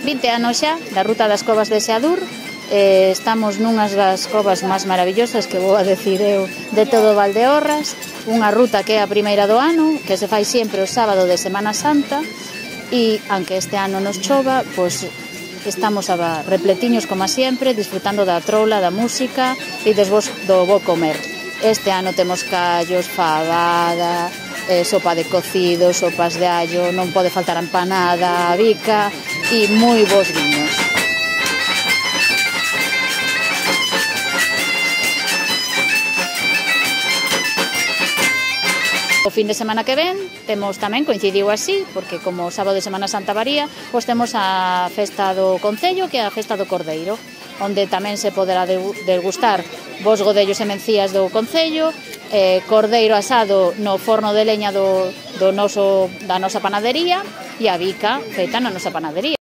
20 anos xa da Ruta das Covas de Seadur. Estamos nunhas das covas máis maravillosas que vou a decir eu de todo Valdeorras, unha ruta que é a primeira do ano, que se fai sempre o sábado de Semana Santa, e aunque este ano nos chova, pois estamos repletiños como sempre, disfrutando da troula, da música e desvos do bo comer. Este ano temos callos, fabada, sopa de cocido, sopas de allo, non pode faltar a empanada, a bica e moi bons viños. O fin de semana que ven temos tamén, coincidiu así, porque como o sábado de Semana Santa varía, pois temos a festa do Concello, que é a festa do Cordeiro, onde tamén se poderá degustar bos godellos e mencías do Concello, cordeiro asado no forno de leña da nosa panadería e a bica feita na nosa panadería.